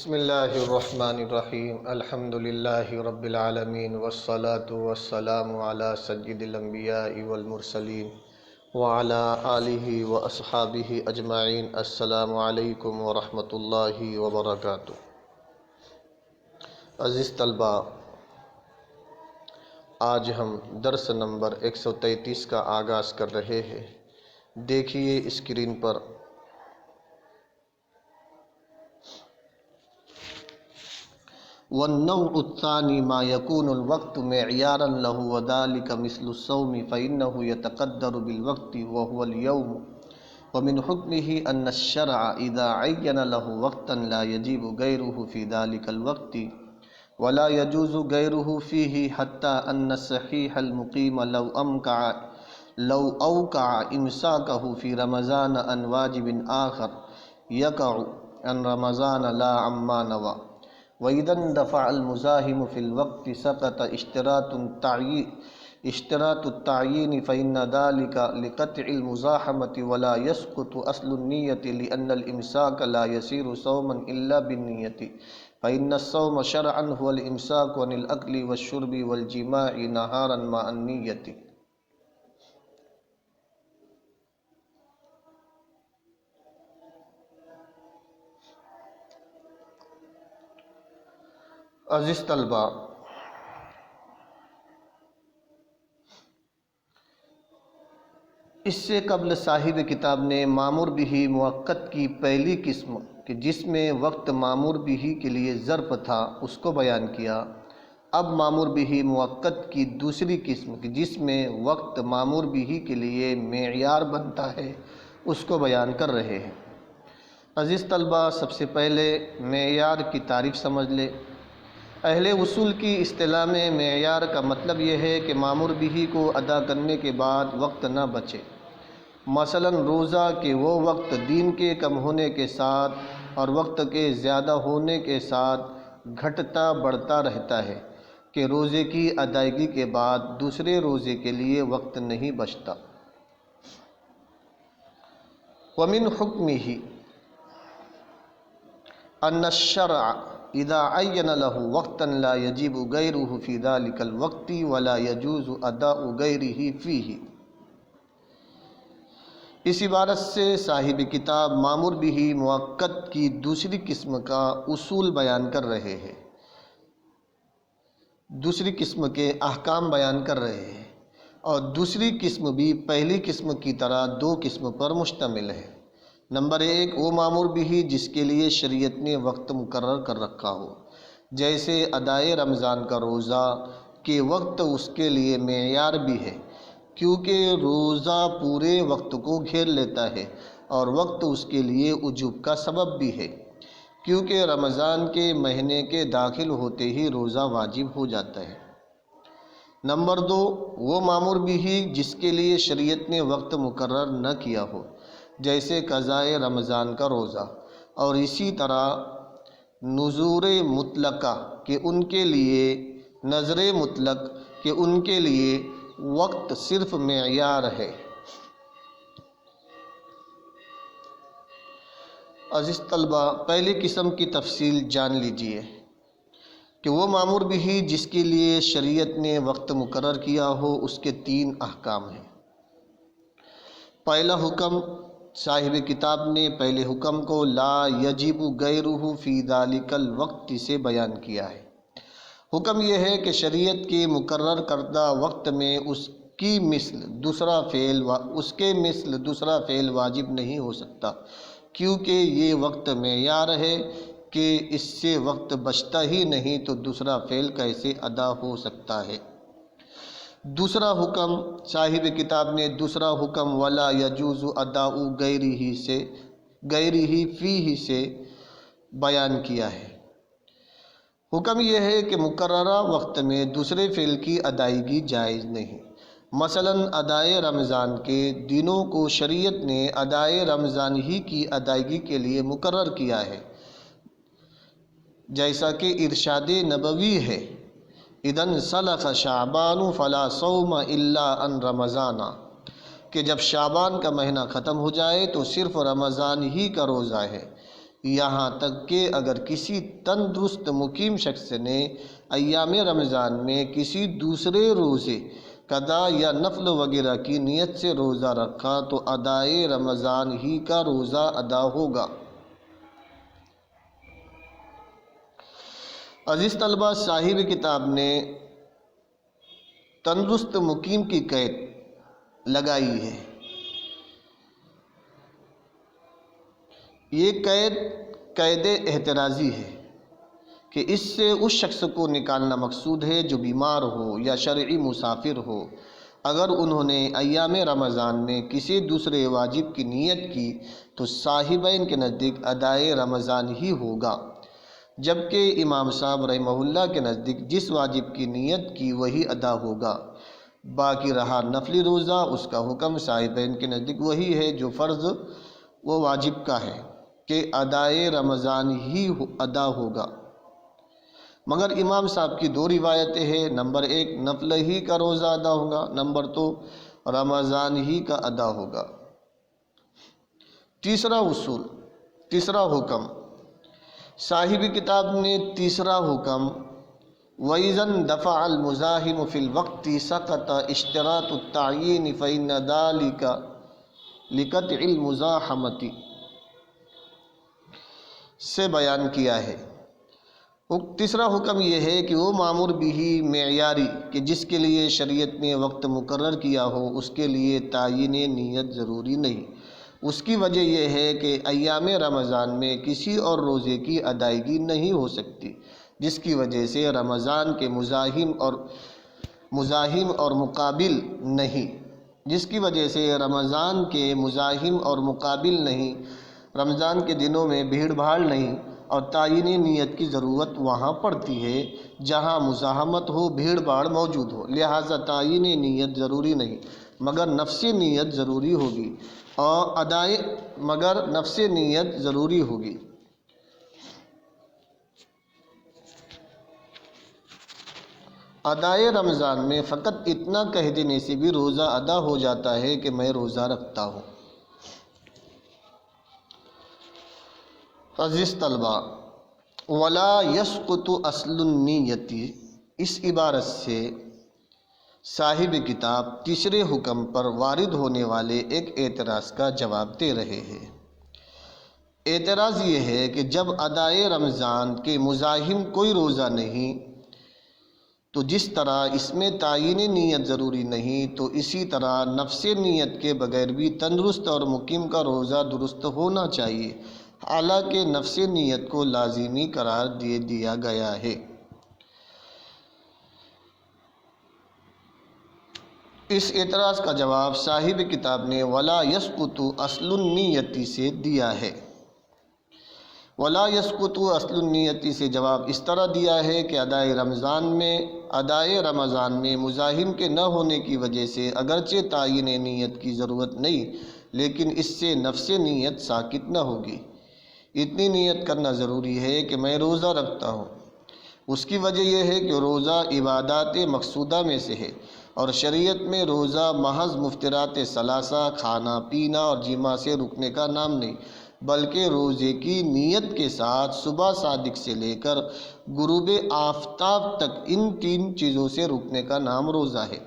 بسم اللہ الرحمن الرحیم الحمد للہ رب العالمین والصلاة والسلام علی سید الانبیاء والمرسلین وعلی آلہ واصحابہ اجمعین۔ السلام علیکم ورحمۃ اللہ وبرکاتہ۔ عزیز طلبہ، آج ہم درس نمبر 133 کا آغاز کر رہے ہیں۔ دیکھیے اسکرین پر والنوع الثاني ما يكون الوقت معيارا له وذلك مثل الصوم فإنه يتقدر بالوقت وهو اليوم، ومن حكمه أن الشرع إذا عين له وقتا لا يجب غيره في ذلك الوقت ولا يجوز غيره فيه، حتى أن الصحيح المقيم لو أوقع إمساكه في رمضان عن واجب آخر يقع عن رمضان لا عما نوى، وإذا اندفع المزاحم في الوقت سقط اشتراط التعيين، فإن ذلك لقطع المزاحمة ولا يسقط أصل النية، لأن الإمساك لا يصير صوما إلا بالنية، فإن الصوم شرعا هو الإمساك عن الأكل والشرب والجماع نهارا مع النية۔ عزیز طلبہ، اس سے قبل صاحب کتاب نے مامور بہ موقت کی پہلی قسم کہ جس میں وقت مامور بہ کے لیے ظرف تھا اس کو بیان کیا۔ اب مامور بہ موقت کی دوسری قسم کہ جس میں وقت مامور بہ کے لیے معیار بنتا ہے اس کو بیان کر رہے ہیں۔ عزیز طلبہ، سب سے پہلے معیار کی تعریف سمجھ لے۔ اہل اصول کی اصطلاح میں معیار کا مطلب یہ ہے کہ مامور بہ کو ادا کرنے کے بعد وقت نہ بچے۔ مثلا روزہ کہ وہ وقت دین کے کم ہونے کے ساتھ اور وقت کے زیادہ ہونے کے ساتھ گھٹتا بڑھتا رہتا ہے کہ روزے کی ادائیگی کے بعد دوسرے روزے کے لیے وقت نہیں بچتا۔ ومن حکمہ ان الشرع اذا عین له وقتا لا يجب غیره في ذلك الوقت ولا يجوز اداء غیره فیہ۔ اس عبارت سے صاحب کتاب مامور بہ موقت کی دوسری قسم کا اصول بیان کر رہے ہیں، دوسری قسم کے احکام بیان کر رہے ہیں، اور دوسری قسم بھی پہلی قسم کی طرح دو قسم پر مشتمل ہے۔ نمبر ایک، وہ مامور بہ جس کے لیے شریعت نے وقت مقرر کر رکھا ہو، جیسے ادائے رمضان کا روزہ کہ وقت اس کے لیے معیار بھی ہے، کیونکہ روزہ پورے وقت کو گھیر لیتا ہے، اور وقت اس کے لیے وجوب کا سبب بھی ہے، کیونکہ رمضان کے مہینے کے داخل ہوتے ہی روزہ واجب ہو جاتا ہے۔ نمبر دو، وہ مامور بہ جس کے لیے شریعت نے وقت مقرر نہ کیا ہو، جیسے قضائے رمضان کا روزہ، اور اسی طرح نذور مطلقہ کہ ان کے لیے نذر مطلق کہ ان کے لیے وقت صرف معیار ہے۔ عزیز طلبہ، پہلی قسم کی تفصیل جان لیجئے کہ وہ مامور بہ جس کے لیے شریعت نے وقت مقرر کیا ہو اس کے تین احکام ہیں۔ پہلا حکم، صاحب کتاب نے پہلے حکم کو لا یجب غیرہ فی ذلک الوقت سے بیان کیا ہے۔ حکم یہ ہے کہ شریعت کے مقرر کردہ وقت میں اس کے مثل دوسرا فعل واجب نہیں ہو سکتا، کیونکہ یہ وقت معیار ہے کہ اس سے وقت بچتا ہی نہیں تو دوسرا فعل کیسے ادا ہو سکتا ہے۔ دوسرا حکم، صاحب کتاب نے دوسرا حکم ولا یجوز اداء غیرہ فیہ سے بیان کیا ہے۔ حکم یہ ہے کہ مقررہ وقت میں دوسرے فعل کی ادائیگی جائز نہیں۔ مثلا ادائے رمضان کے دنوں کو شریعت نے ادائے رمضان ہی کی ادائیگی کے لیے مقرر کیا ہے، جیسا کہ ارشاد نبوی ہے اذا انسلخ شعبان فلا صوم الا عن رمضان، کہ جب شعبان کا مہینہ ختم ہو جائے تو صرف رمضان ہی کا روزہ ہے، یہاں تک کہ اگر کسی تندرست مقیم شخص نے ایام رمضان میں کسی دوسرے روزے قضا یا نفل وغیرہ کی نیت سے روزہ رکھا تو ادائے رمضان ہی کا روزہ ادا ہوگا۔ عزیز طلبہ، صاحب کتاب نے تندرست مقیم کی قید لگائی ہے۔ یہ قید احترازی ہے کہ اس سے اس شخص کو نکالنا مقصود ہے جو بیمار ہو یا شرعی مسافر ہو۔ اگر انہوں نے ایام رمضان میں کسی دوسرے واجب کی نیت کی تو صاحبین کے نزدیک ادائے رمضان ہی ہوگا، جبکہ امام صاحب رحمہ اللہ کے نزدیک جس واجب کی نیت کی وہی ادا ہوگا۔ باقی رہا نفلی روزہ، اس کا حکم صاحبین کے نزدیک وہی ہے جو فرض و واجب کا ہے کہ ادائے رمضان ہی ادا ہوگا۔ مگر امام صاحب کی دو روایتیں ہیں، نمبر ایک نفل ہی کا روزہ ادا ہوگا، نمبر دو رمضان ہی کا ادا ہوگا۔ تیسرا حکم، صاحب کتاب نے تیسرا حکم وَإِذَا اندفع المزاحم فی الوقت سقط اشتراط التعیین فإن ذلك لقطع المزاحمۃ سے بیان کیا ہے۔ تیسرا حکم یہ ہے کہ وہ مامور بھی معیاری کہ جس کے لیے شریعت نے وقت مقرر کیا ہو اس کے لیے تعیین نیت ضروری نہیں۔ اس کی وجہ یہ ہے کہ ایام رمضان میں کسی اور روزے کی ادائیگی نہیں ہو سکتی، جس کی وجہ سے رمضان کے مزاحم اور مقابل نہیں، رمضان کے دنوں میں بھیڑ بھاڑ نہیں، اور تعیین نیت کی ضرورت وہاں پڑتی ہے جہاں مزاحمت ہو، بھیڑ بھاڑ موجود ہو، لہٰذا تعیین نیت ضروری نہیں، مگر نفس نیت ضروری ہوگی ادائے رمضان میں فقط اتنا کہہ دینے سے بھی روزہ ادا ہو جاتا ہے کہ میں روزہ رکھتا ہوں۔ عزیز طلبہ، وَلَا يَسْقُطُ أَصْلُ النِّيَّةِ، اس عبارت سے صاحب کتاب تیسرے حکم پر وارد ہونے والے ایک اعتراض کا جواب دے رہے ہیں۔ اعتراض یہ ہے کہ جب ادائے رمضان کے مزاحم کوئی روزہ نہیں تو جس طرح اس میں تعیین نیت ضروری نہیں، تو اسی طرح نفس نیت کے بغیر بھی تندرست اور مقیم کا روزہ درست ہونا چاہیے، حالانکہ نفس نیت کو لازمی قرار دے دیا گیا ہے۔ اس اعتراض کا جواب صاحب کتاب نے وَلَا يَسْقُطُ أَصْلُ النِّيَّةِ سے دیا ہے۔ وَلَا يَسْقُطُ أَصْلُ النِّيَّةِ سے جواب اس طرح دیا ہے کہ ادائے رمضان میں مزاحم کے نہ ہونے کی وجہ سے اگرچہ تعیین نیت کی ضرورت نہیں، لیکن اس سے نفس نیت ساقط نہ ہوگی۔ اتنی نیت کرنا ضروری ہے کہ میں روزہ رکھتا ہوں۔ اس کی وجہ یہ ہے کہ روزہ عبادات مقصودہ میں سے ہے، اور شریعت میں روزہ محض مفطرات ثلاثہ، کھانا پینا اور جماع سے رکنے کا نام نہیں، بلکہ روزے کی نیت کے ساتھ صبح صادق سے لے کر غروب آفتاب تک ان تین چیزوں سے رکنے کا نام روزہ ہے۔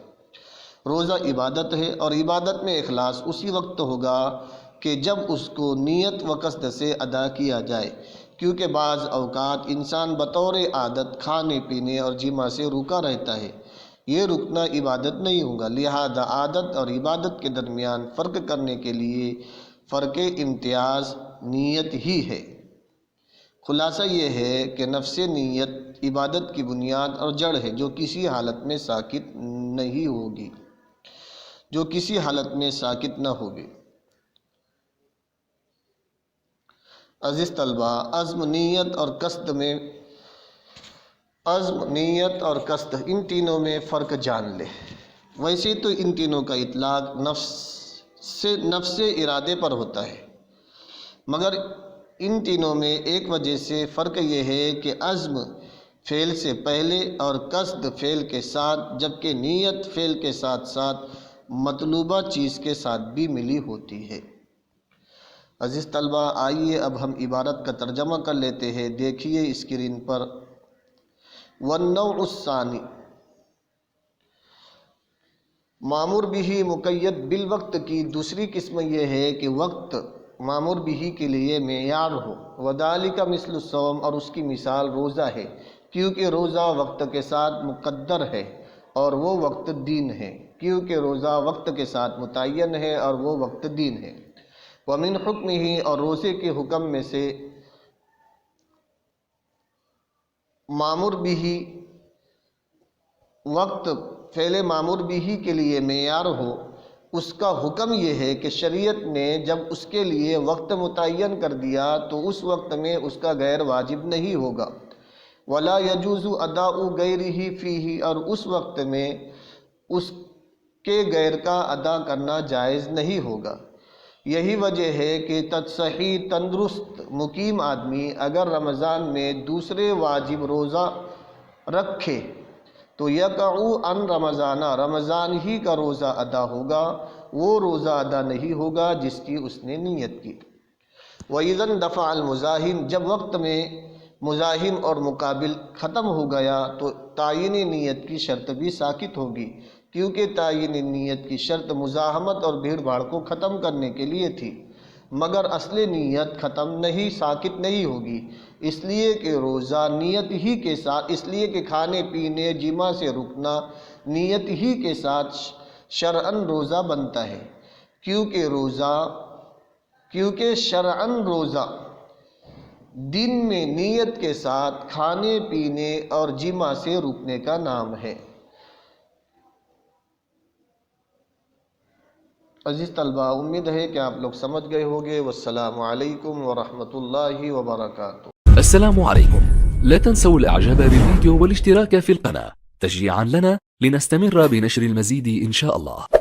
روزہ عبادت ہے، اور عبادت میں اخلاص اسی وقت ہوگا کہ جب اس کو نیت و قصد سے ادا کیا جائے، کیونکہ بعض اوقات انسان بطور عادت کھانے پینے اور جماع سے رکا رہتا ہے، یہ رکنا عبادت نہیں ہوگا، لہذا عادت اور عبادت کے درمیان فرق کرنے کے لیے فرق امتیاز نیت ہی ہے۔ خلاصہ یہ ہے کہ نفس نیت عبادت کی بنیاد اور جڑ ہے جو کسی حالت میں ساقط نہ ہوگی۔ عزیز طلبہ، عزم، نیت اور قصد ان تینوں میں فرق جان لے۔ ویسے تو ان تینوں کا اطلاق نفس ارادے پر ہوتا ہے، مگر ان تینوں میں ایک وجہ سے فرق یہ ہے کہ عزم فعل سے پہلے اور قصد فعل کے ساتھ، جبکہ نیت فعل کے ساتھ ساتھ مطلوبہ چیز کے ساتھ بھی ملی ہوتی ہے۔ عزیز طلبہ، آئیے اب ہم عبارت کا ترجمہ کر لیتے ہیں۔ دیکھیے اسکرین پر، والنوع الثانی، مامور بھی مقید بالوقت کی دوسری قسم یہ ہے کہ وقت مامور بھی کے لیے معیار ہو۔ وذالک مثل الصوم، اور اس کی مثال روزہ ہے، کیونکہ روزہ وقت کے ساتھ مقدر ہے اور وہ وقت دین ہے، کیونکہ روزہ وقت کے ساتھ متعین ہے اور وہ وقت دین ہے۔ ومن حکمہ، اور روزے کے حکم میں سے مامور بھی وقت فعل مامور بھی کے لیے معیار ہو، اس کا حکم یہ ہے کہ شریعت نے جب اس کے لیے وقت متعین کر دیا تو اس وقت میں اس کا غیر واجب نہیں ہوگا۔ ولا یجوز اداء غیرہ فیہ، اور اس وقت میں اس کے غیر کا ادا کرنا جائز نہیں ہوگا۔ یہی وجہ ہے کہ صحیح تندرست مقیم آدمی اگر رمضان میں دوسرے واجب روزہ رکھے تو یقع عن رمضان، رمضان ہی کا روزہ ادا ہوگا، وہ روزہ ادا نہیں ہوگا جس کی اس نے نیت کی۔ وَإِذَا اندفع المزاحم، جب وقت میں مزاحم اور مقابل ختم ہو گیا تو تعین نیت کی شرط بھی ساقط ہوگی، کیونکہ تعین نیت کی شرط مزاحمت اور بھیڑ بھاڑ کو ختم کرنے کے لیے تھی، مگر اصل نیت ختم نہیں ساقط نہیں ہوگی، اس لیے کہ روزہ نیت ہی کے ساتھ، اس لیے کہ کھانے پینے جماع سے رکنا نیت ہی کے ساتھ شرعاً روزہ بنتا ہے، کیونکہ شرعاً روزہ دن میں نیت کے ساتھ کھانے پینے اور جماع سے رکنے کا نام ہے۔ عزیز طلبہ، امید ہے کہ آپ لوگ سمجھ گئے ہوگے۔ والسلام علیکم ورحمۃ اللہ وبرکاتہ۔ السلام عليكم، لا تنسوا الاعجاب بالفيديو والاشتراك في القناة تشجيعا لنا لنستمر بنشر المزيد إن شاء الله.